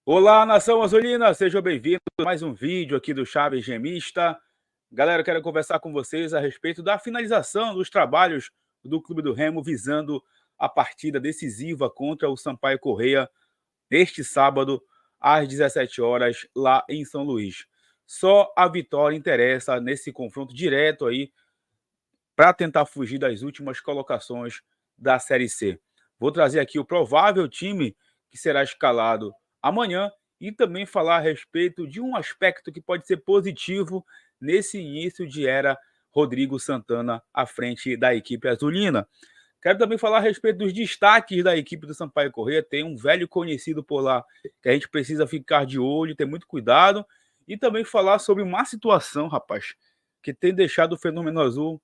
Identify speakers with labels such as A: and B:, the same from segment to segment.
A: Olá, nação azulina, sejam bem-vindos a mais um vídeo aqui do Chaves Gemista. Galera, eu quero conversar com vocês a respeito da finalização dos trabalhos do Clube do Remo visando a partida decisiva contra o Sampaio Corrêa neste sábado às 17 horas lá em São Luís. Só a vitória interessa nesse confronto direto aí para tentar fugir das últimas colocações da Série C. Vou trazer aqui o provável time que será escalado amanhã e também falar a respeito de um aspecto que pode ser positivo nesse início de era Rodrigo Santana à frente da equipe azulina. Quero também falar a respeito dos destaques da equipe do Sampaio Corrêa. Tem um velho conhecido por lá que a gente precisa ficar de olho, ter muito cuidado. E também falar sobre uma situação, rapaz, que tem deixado o Fenômeno Azul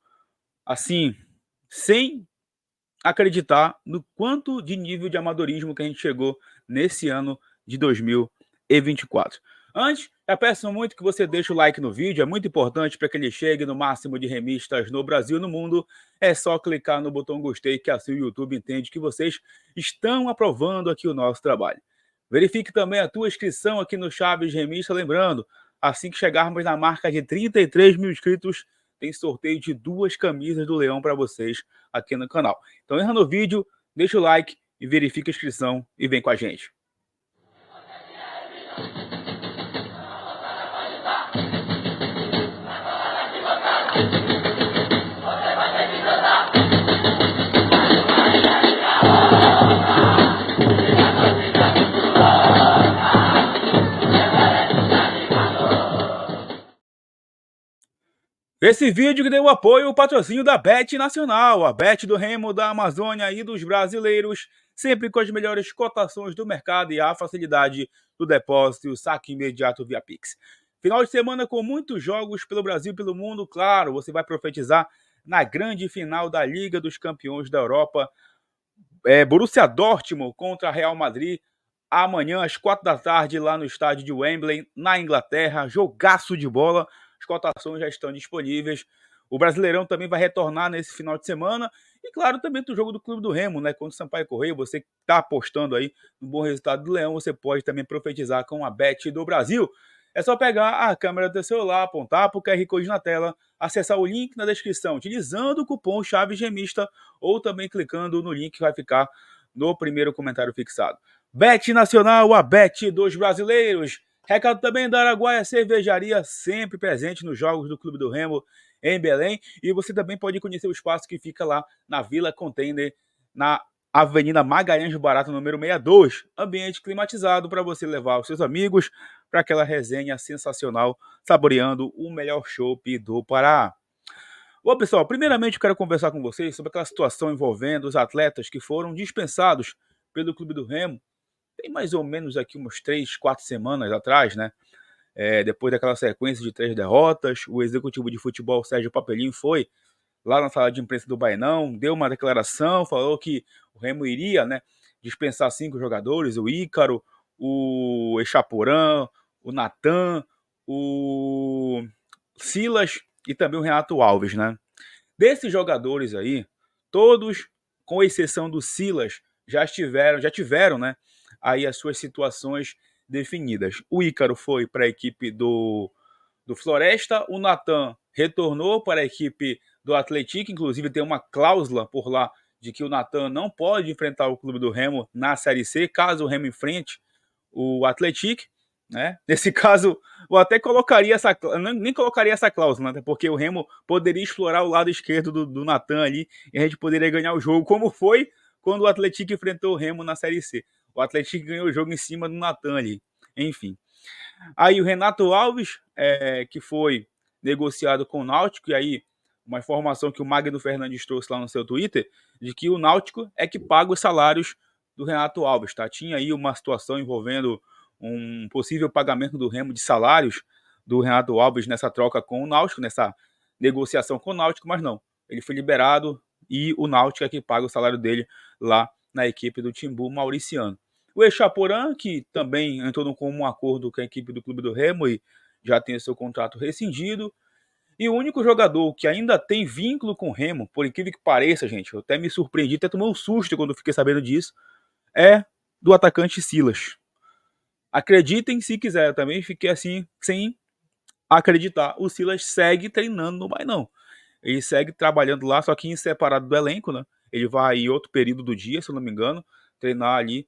A: assim, sem acreditar no quanto de nível de amadorismo que a gente chegou nesse ano de 2024. Antes, eu peço muito que você deixe o like no vídeo, é muito importante para que ele chegue no máximo de remistas no Brasil e no mundo. É só clicar no botão gostei, que assim o YouTube entende que vocês estão aprovando aqui o nosso trabalho. Verifique também a tua inscrição aqui no Chaves Remista, lembrando, assim que chegarmos na marca de 33 mil inscritos, tem sorteio de 2 camisas do Leão para vocês aqui no canal. Então entra no vídeo, deixa o like e verifica a inscrição e vem com a gente. Esse vídeo que deu apoio o patrocínio da Bet Nacional, a Bet do Remo, da Amazônia e dos brasileiros, sempre com as melhores cotações do mercado e a facilidade do depósito e o saque imediato via Pix. Final de semana com muitos jogos pelo Brasil e pelo mundo, claro, você vai profetizar na grande final da Liga dos Campeões da Europa, Borussia Dortmund contra Real Madrid, amanhã às 4 da tarde lá no estádio de Wembley, na Inglaterra, jogaço de bola. As cotações já estão disponíveis. O Brasileirão também vai retornar nesse final de semana. E claro, também tem o jogo do Clube do Remo, né? Contra o Sampaio Corrêa. Você que está apostando aí no bom resultado do Leão, você pode também profetizar com a Bet do Brasil. É só pegar a câmera do seu celular, apontar para o QR Code na tela, acessar o link na descrição, utilizando o cupom Chaves Gemista ou também clicando no link que vai ficar no primeiro comentário fixado. Bet Nacional, a Bet dos brasileiros. Recado também da Araguaia Cervejaria, sempre presente nos jogos do Clube do Remo em Belém. E você também pode conhecer o espaço que fica lá na Vila Container, na Avenida Magalhães Barata, número 62. Ambiente climatizado para você levar os seus amigos para aquela resenha sensacional, saboreando o melhor chopp do Pará. Bom, pessoal, primeiramente eu quero conversar com vocês sobre aquela situação envolvendo os atletas que foram dispensados pelo Clube do Remo. Tem mais ou menos aqui umas 3, 4 semanas atrás, né? Depois daquela sequência de 3 derrotas, o executivo de futebol, Sérgio Papelinho, foi lá na sala de imprensa do Bainão, deu uma declaração, falou que o Remo iria, né, dispensar 5 jogadores, o Ícaro, o Echaporã, o Natan, o Silas e também o Renato Alves, né? Desses jogadores aí, todos, com exceção do Silas, já tiveram, né, aí as suas situações definidas. O Ícaro foi para a equipe do Floresta, o Natan retornou para a equipe do Atlético, inclusive tem uma cláusula por lá de que o Natan não pode enfrentar o Clube do Remo na Série C, caso o Remo enfrente o Atlético, né? Nesse caso, eu até colocaria nem colocaria essa cláusula, né? Porque o Remo poderia explorar o lado esquerdo do Natan ali e a gente poderia ganhar o jogo, como foi quando o Atlético enfrentou o Remo na Série C. O Atlético ganhou o jogo em cima do Natan ali. Enfim. Aí o Renato Alves, que foi negociado com o Náutico, e aí uma informação que o Magno Fernandes trouxe lá no seu Twitter, de que o Náutico é que paga os salários do Renato Alves, tá? Tinha aí uma situação envolvendo um possível pagamento do Remo de salários do Renato Alves nessa troca com o Náutico, nessa negociação com o Náutico, mas não. Ele foi liberado e o Náutico é que paga o salário dele lá na equipe do Timbu Mauriciano. O Echaporã, que também entrou num comum acordo com a equipe do Clube do Remo e já tem o seu contrato rescindido. E o único jogador que ainda tem vínculo com o Remo, por incrível que pareça, gente, eu até me surpreendi, até tomei um susto quando fiquei sabendo disso, é do atacante Silas. Acreditem se quiser, eu também fiquei assim, sem acreditar. O Silas segue treinando no Bainão. Ele segue trabalhando lá, só que em separado do elenco, né? Ele vai em outro período do dia, se eu não me engano, treinar ali,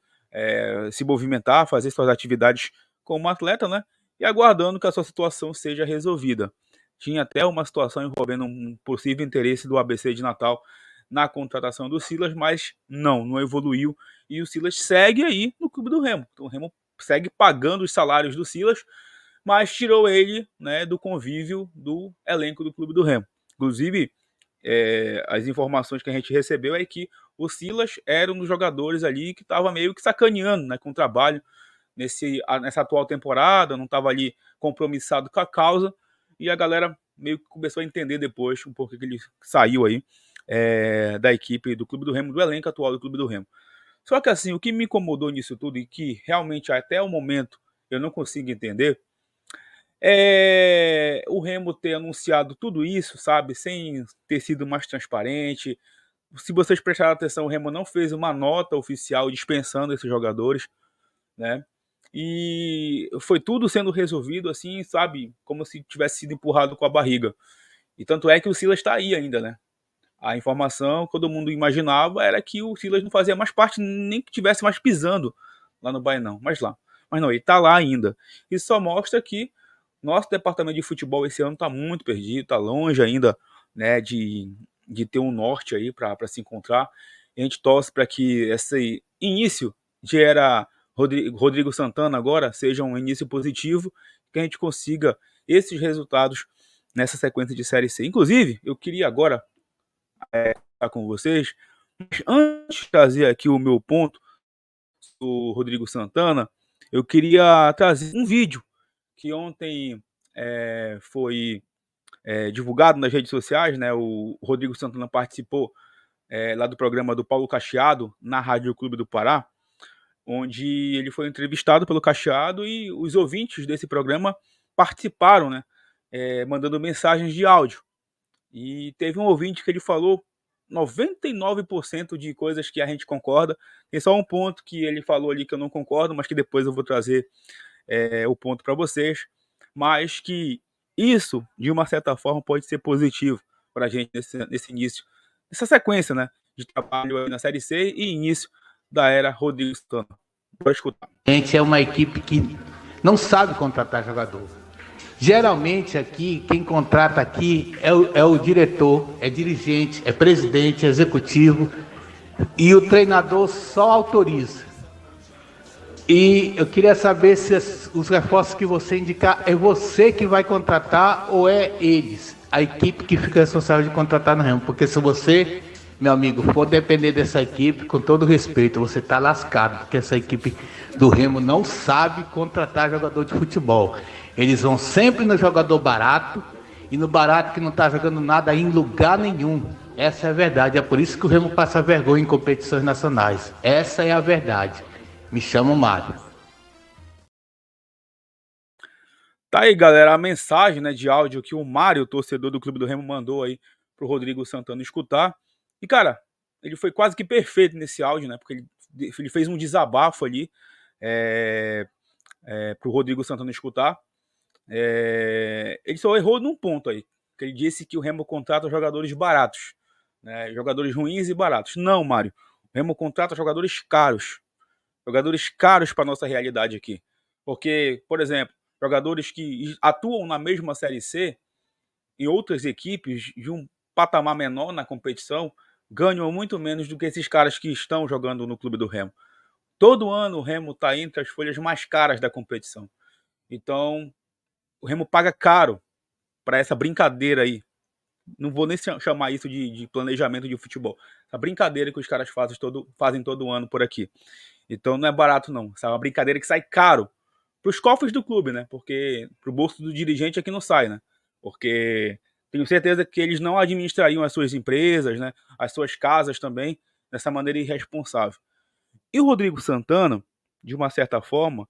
A: se movimentar, fazer suas atividades como atleta, né? E aguardando que a sua situação seja resolvida. Tinha até uma situação envolvendo um possível interesse do ABC de Natal na contratação do Silas, mas não evoluiu. E o Silas segue aí no clube do Remo. Então o Remo segue pagando os salários do Silas, mas tirou ele, né, do convívio do elenco do clube do Remo. Inclusive, as informações que a gente recebeu é que o Silas era um dos jogadores ali que estava meio que sacaneando, né, com o trabalho nessa atual temporada, não estava ali compromissado com a causa, e a galera meio que começou a entender depois um pouco que ele saiu aí da equipe do Clube do Remo, do elenco atual do Clube do Remo. Só que assim, o que me incomodou nisso tudo e que realmente até o momento eu não consigo entender o Remo ter anunciado tudo isso, sabe, sem ter sido mais transparente. Se vocês prestaram atenção, o Remo não fez uma nota oficial dispensando esses jogadores, né? E foi tudo sendo resolvido assim, sabe, como se tivesse sido empurrado com a barriga. E tanto é que o Silas está aí ainda, né? A informação que todo mundo imaginava era que o Silas não fazia mais parte, nem que tivesse mais pisando lá no Bainão, mas não, ele está lá ainda. Isso só mostra que nosso departamento de futebol esse ano está muito perdido, está longe ainda, né, de ter um norte aí para se encontrar. E a gente torce para que esse início de era Rodrigo Santana agora seja um início positivo, que a gente consiga esses resultados nessa sequência de Série C. Inclusive, eu queria agora estar com vocês, mas antes de trazer aqui o meu ponto do Rodrigo Santana, eu queria trazer um vídeo que ontem foi divulgado nas redes sociais, né? O Rodrigo Santana participou lá do programa do Paulo Cacheado, na Rádio Clube do Pará, onde ele foi entrevistado pelo Cacheado e os ouvintes desse programa participaram, né? Mandando mensagens de áudio. E teve um ouvinte que ele falou 99% de coisas que a gente concorda. Tem só um ponto que ele falou ali que eu não concordo, mas que depois eu vou trazer o ponto para vocês, mas que isso, de uma certa forma, pode ser positivo para a gente nesse início, nessa sequência, né, de trabalho aí na Série C e início da era Rodrigo Santana. Bora escutar.
B: A gente é uma equipe que não sabe contratar jogador. Geralmente aqui, quem contrata aqui é o diretor, é dirigente, é presidente, é executivo, e o treinador só autoriza. E eu queria saber se os reforços que você indicar é você que vai contratar ou é eles, a equipe que fica responsável de contratar no Remo. Porque se você, meu amigo, for depender dessa equipe, com todo respeito, você tá lascado, porque essa equipe do Remo não sabe contratar jogador de futebol. Eles vão sempre no jogador barato e no barato que não tá jogando nada em lugar nenhum. Essa é a verdade, é por isso que o Remo passa vergonha em competições nacionais. Essa é a verdade. Me chamo Mário.
A: Tá aí, galera, a mensagem, né, de áudio que o Mário, torcedor do Clube do Remo, mandou aí pro Rodrigo Santana escutar. E, cara, ele foi quase que perfeito nesse áudio, né, porque ele fez um desabafo ali pro Rodrigo Santana escutar. Ele só errou num ponto aí, que ele disse que o Remo contrata jogadores baratos, né, jogadores ruins e baratos. Não, Mário, o Remo contrata jogadores caros para nossa realidade aqui. Porque, por exemplo, jogadores que atuam na mesma Série C em outras equipes de um patamar menor na competição ganham muito menos do que esses caras que estão jogando no clube do Remo. Todo ano o Remo está entre as folhas mais caras da competição. Então, o Remo paga caro para essa brincadeira aí. Não vou nem chamar isso de planejamento de futebol. Essa brincadeira que os caras fazem todo ano por aqui. Então não é barato não. Essa é uma brincadeira que sai caro para os cofres do clube, né? Porque pro bolso do dirigente é que não sai, né? Porque tenho certeza que eles não administrariam as suas empresas, né? As suas casas também dessa maneira irresponsável. E o Rodrigo Santana, de uma certa forma,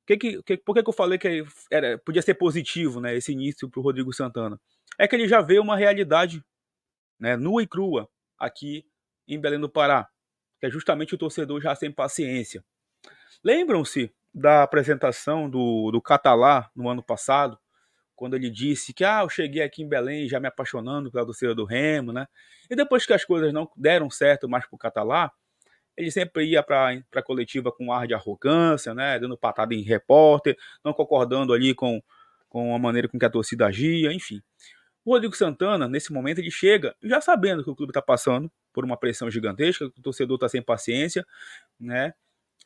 A: por que eu falei que podia ser positivo, né? Esse início para o Rodrigo Santana é que ele já vê uma realidade, né? Nua e crua aqui em Belém do Pará, que é justamente o torcedor já sem paciência. Lembram-se da apresentação do Catalá no ano passado, quando ele disse que eu cheguei aqui em Belém já me apaixonando pela torcida do Remo, né? E depois que as coisas não deram certo mais pro Catalá, ele sempre ia para a coletiva com um ar de arrogância, né? Dando patada em repórter, não concordando ali com a maneira com que a torcida agia, enfim. O Rodrigo Santana, nesse momento, ele chega já sabendo que o clube está passando por uma pressão gigantesca, que o torcedor está sem paciência, né?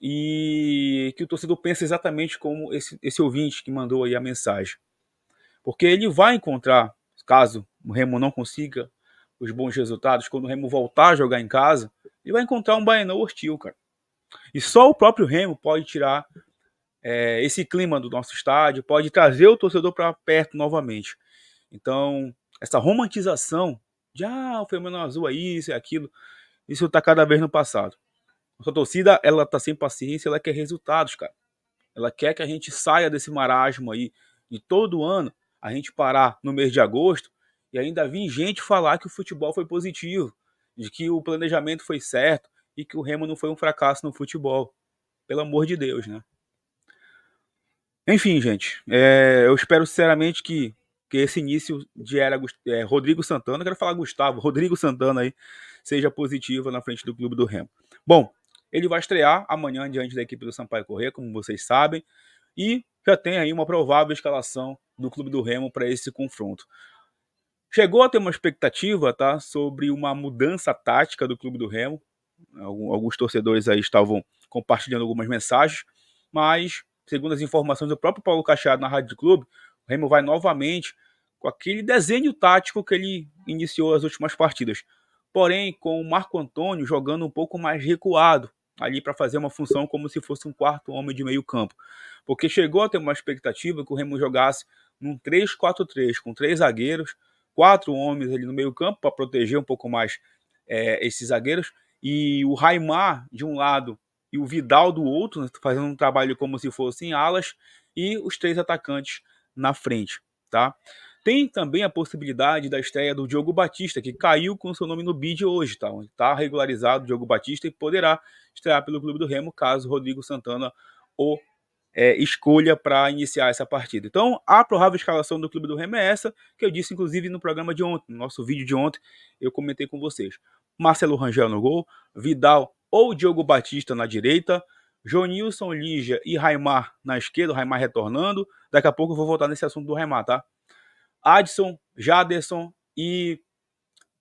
A: E que o torcedor pensa exatamente como esse ouvinte que mandou aí a mensagem. Porque ele vai encontrar, caso o Remo não consiga os bons resultados, quando o Remo voltar a jogar em casa, ele vai encontrar um Baianão hostil, cara. E só o próprio Remo pode tirar esse clima do nosso estádio, pode trazer o torcedor para perto novamente. Então, essa romantização de o Fenômeno Azul é isso, é aquilo, isso está cada vez no passado. Nossa torcida, ela tá sem paciência, ela quer resultados, cara. Ela quer que a gente saia desse marasmo aí de todo ano a gente parar no mês de agosto e ainda vir gente falar que o futebol foi positivo, de que o planejamento foi certo e que o Remo não foi um fracasso no futebol. Pelo amor de Deus, né? Enfim, gente, eu espero sinceramente que esse início de era Rodrigo Santana, quero falar Gustavo, Rodrigo Santana aí, seja positivo na frente do clube do Remo. Bom, ele vai estrear amanhã diante da equipe do Sampaio Corrêa, como vocês sabem, e já tem aí uma provável escalação do clube do Remo para esse confronto. Chegou a ter uma expectativa, tá, sobre uma mudança tática do clube do Remo. Alguns torcedores aí estavam compartilhando algumas mensagens, mas, segundo as informações do próprio Paulo Cachado na Rádio do Clube, o Remo vai novamente com aquele desenho tático que ele iniciou as últimas partidas. Porém, com o Marco Antônio jogando um pouco mais recuado, ali para fazer uma função como se fosse um quarto homem de meio campo. Porque chegou a ter uma expectativa que o Remo jogasse num 3-4-3, com 3 zagueiros, 4 homens ali no meio campo para proteger um pouco mais esses zagueiros, e o Raimar de um lado e o Vidal do outro, né, fazendo um trabalho como se fossem alas, e os 3 atacantes na frente, tá? Tem também a possibilidade da estreia do Diogo Batista, que caiu com seu nome no bid hoje, tá? Está regularizado o Diogo Batista e poderá estrear pelo Clube do Remo, caso o Rodrigo Santana o escolha para iniciar essa partida. Então, a provável escalação do Clube do Remo é essa, que eu disse inclusive no programa de ontem, no nosso vídeo de ontem, eu comentei com vocês. Marcelo Rangel no gol, Vidal ou Diogo Batista na direita, Jonilson, Lígia e Raimar na esquerda, o Raimar retornando. Daqui a pouco eu vou voltar nesse assunto do Raimar, tá? Adson, Jaderson e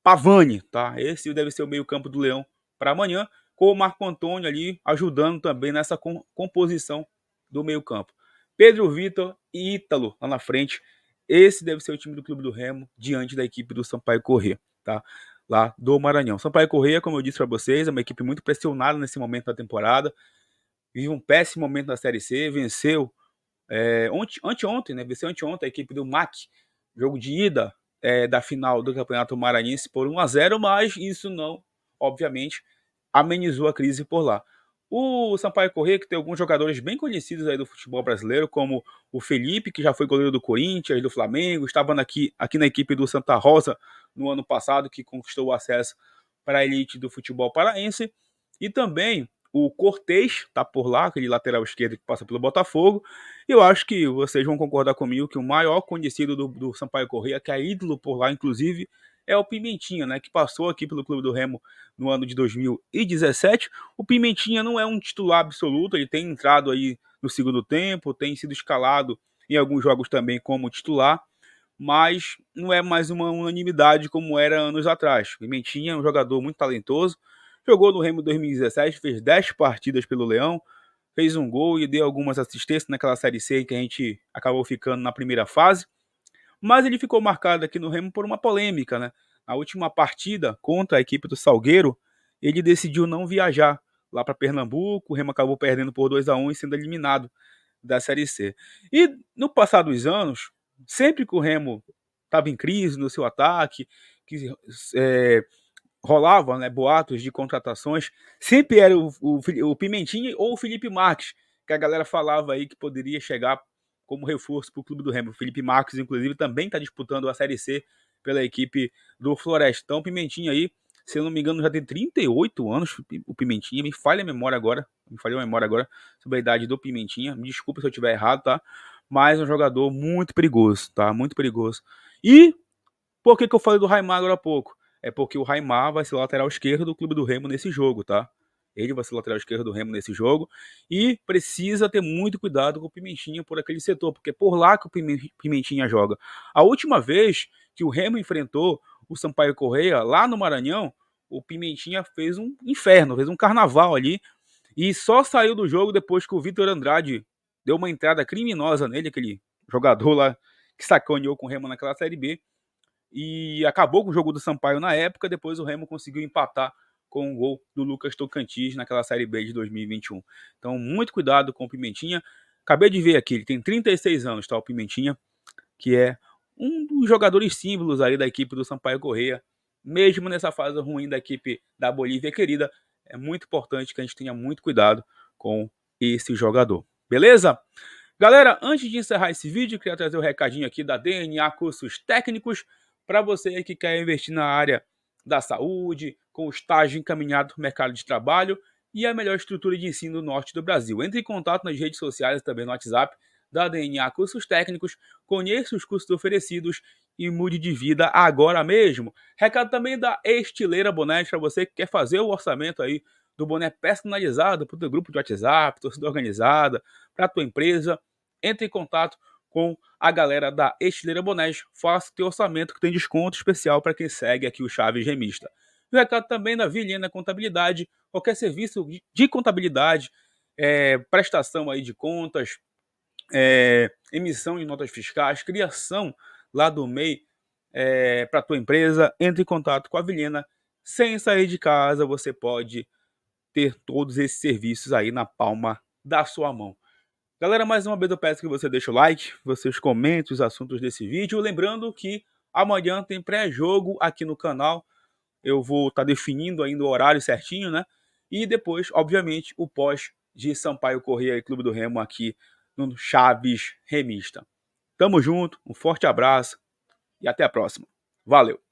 A: Pavani, tá? Esse deve ser o meio-campo do Leão para amanhã, com o Marco Antônio ali ajudando também nessa composição do meio-campo. Pedro Vitor e Ítalo lá na frente. Esse deve ser o time do Clube do Remo diante da equipe do Sampaio Corrêa, tá? Lá do Maranhão. Sampaio Corrêa, como eu disse para vocês, é uma equipe muito pressionada nesse momento da temporada. Vive um péssimo momento na Série C, venceu anteontem, né? Venceu anteontem a equipe do MAC, jogo de ida da final do Campeonato Maranhense por 1-0, mas isso não, obviamente, amenizou a crise por lá. O Sampaio Corrêa, que tem alguns jogadores bem conhecidos aí do futebol brasileiro, como o Felipe, que já foi goleiro do Corinthians, do Flamengo, estava aqui na equipe do Santa Rosa no ano passado, que conquistou o acesso para a elite do futebol paraense, e também o Cortez está por lá, aquele lateral esquerdo que passa pelo Botafogo. Eu acho que vocês vão concordar comigo que o maior conhecido do Sampaio Corrêa, que é ídolo por lá, inclusive, é o Pimentinha, né, que passou aqui pelo Clube do Remo no ano de 2017. O Pimentinha não é um titular absoluto, ele tem entrado aí no segundo tempo, tem sido escalado em alguns jogos também como titular, mas não é mais uma unanimidade como era anos atrás. O Pimentinha é um jogador muito talentoso, jogou no Remo 2017, fez 10 partidas pelo Leão, fez um gol e deu algumas assistências naquela Série C que a gente acabou ficando na primeira fase. Mas ele ficou marcado aqui no Remo por uma polêmica, né? Na última partida contra a equipe do Salgueiro, ele decidiu não viajar lá para Pernambuco, o Remo acabou perdendo por 2-1 e sendo eliminado da Série C. E no passar dos anos, sempre que o Remo estava em crise no seu ataque, que rolava, né, boatos de contratações, sempre era o Pimentinha ou o Felipe Marques, que a galera falava aí que poderia chegar como reforço para o clube do Remo. O Felipe Marques, inclusive, também está disputando a Série C pela equipe do Floresta. Então, o Pimentinha aí, se eu não me engano, já tem 38 anos, o Pimentinha, me falha a memória agora, me falhou a memória agora sobre a idade do Pimentinha. Me desculpa se eu estiver errado, tá? Mas é um jogador muito perigoso, tá? Muito perigoso. E por que eu falei do Raimar agora há pouco? É porque o Raimar vai ser lateral esquerdo do Clube do Remo nesse jogo, tá? Ele vai ser lateral esquerdo do Remo nesse jogo. E precisa ter muito cuidado com o Pimentinha por aquele setor, porque é por lá que o Pimentinha joga. A última vez que o Remo enfrentou o Sampaio Corrêa, lá no Maranhão, o Pimentinha fez um inferno, fez um carnaval ali. E só saiu do jogo depois que o Vitor Andrade deu uma entrada criminosa nele, aquele jogador lá que sacaneou com o Remo naquela Série B. E acabou com o jogo do Sampaio na época. Depois o Remo conseguiu empatar com o gol do Lucas Tocantins naquela Série B de 2021. Então, muito cuidado com o Pimentinha. Acabei de ver aqui, ele tem 36 anos, tá? O Pimentinha, que é um dos jogadores símbolos aí da equipe do Sampaio Corrêa. Mesmo nessa fase ruim da equipe da Bolívia querida, é muito importante que a gente tenha muito cuidado com esse jogador. Beleza? Galera, antes de encerrar esse vídeo, eu queria trazer um recadinho aqui da DNA Cursos Técnicos para você que quer investir na área da saúde, com estágio encaminhado para o mercado de trabalho e a melhor estrutura de ensino do norte do Brasil. Entre em contato nas redes sociais e também no WhatsApp da DNA Cursos Técnicos, conheça os cursos oferecidos e mude de vida agora mesmo. Recado também da Estileira Bonés para você que quer fazer o orçamento aí do boné personalizado para o teu grupo de WhatsApp, torcida organizada, para a tua empresa. Entre em contato com a galera da Estileira Bonés, faça o teu orçamento que tem desconto especial para quem segue aqui o Chaves Remista. E o recado também da Vilhena Contabilidade, qualquer serviço de contabilidade, prestação aí de contas, emissão de notas fiscais, criação lá do MEI para a tua empresa, entre em contato com a Vilhena. Sem sair de casa, você pode ter todos esses serviços aí na palma da sua mão. Galera, mais uma vez eu peço que você deixe o like, vocês comentem os assuntos desse vídeo. Lembrando que amanhã tem pré-jogo aqui no canal. Eu vou estar definindo ainda o horário certinho, né? E depois, obviamente, o pós de Sampaio Corrêa e Clube do Remo aqui no Chaves Remista. Tamo junto, um forte abraço e até a próxima. Valeu!